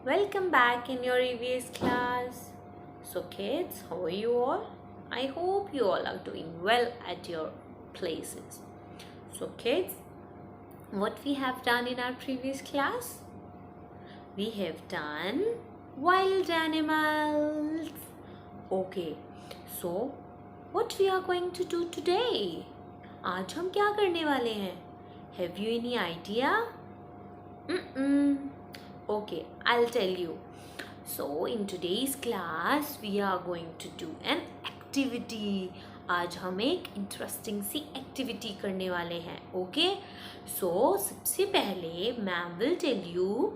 Welcome back in your EVS class. So kids, how are you all? I hope you all are doing well at your places. So kids, what we have done in our previous class? We have done wild animals. Okay, so what we are going to do today? आज हम क्या करने वाले हैं? Have you any idea? Okay, I'll tell you. So in today's class we are going to do an activity. आज हम एक interesting सी activity करने वाले हैं. ओके, सो सबसे पहले ma'am will tell you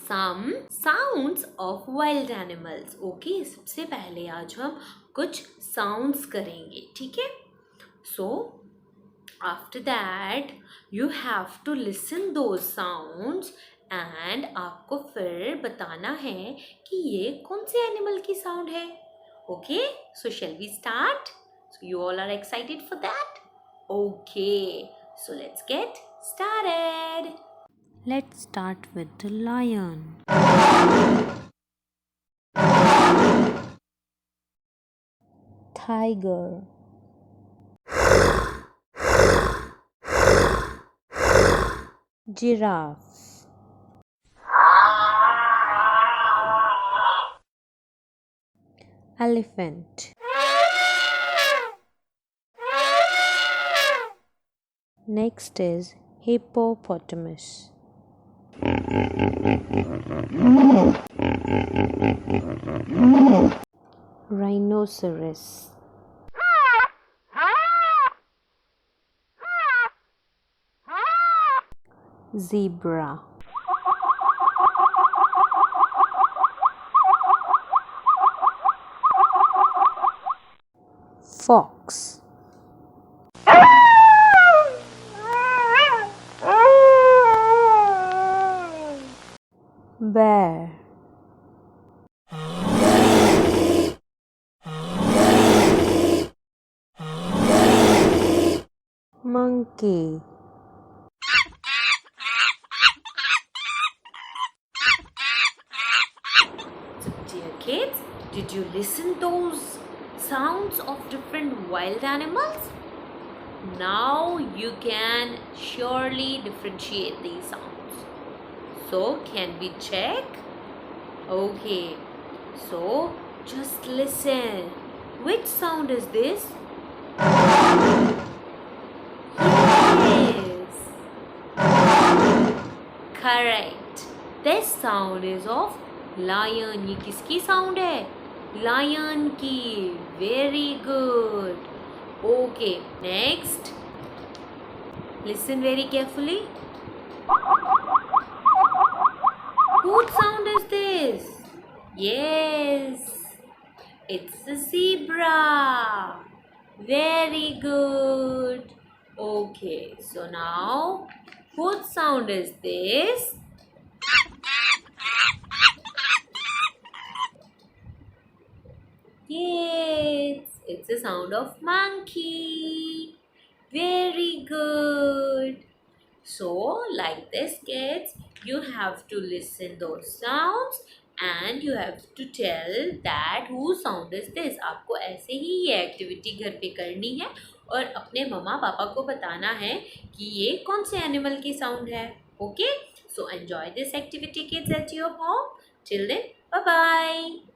some sounds of wild animals. Okay, सबसे पहले आज हम कुछ sounds करेंगे, ठीक है? So after that you have to listen those sounds and आपको फिर बताना है कि ये कौन से एनिमल की साउंड है. Okay, so shall we start? So you all are excited for that? Okay, so let's get started. Let's start with the lion. Tiger. Giraffe. Elephant. Next is hippopotamus. Rhinoceros. Zebra. Fox. Bear. Monkey. So dear kids, did you listen those sounds of different wild animals? Now you can surely differentiate these sounds. So can we check? Okay, so just listen. Which sound is this? Yes, correct. This sound is of lion. ये किसकी sound है? Lion की. Very good. Okay, next. Listen very carefully. Whose sound is this? Yes, it's a zebra. Very good. Okay, so now whose sound is this? Yes, it's the sound of monkey. Very good. So like this kids, you have to listen those sounds and you have to tell that whose sound is this. आपको ऐसे ही ये activity घर पे करनी है और अपने मम्मा पापा को बताना है कि ये कौन से एनिमल की साउंड है. Okay, so enjoy this activity kids at your home. Till then, bye bye.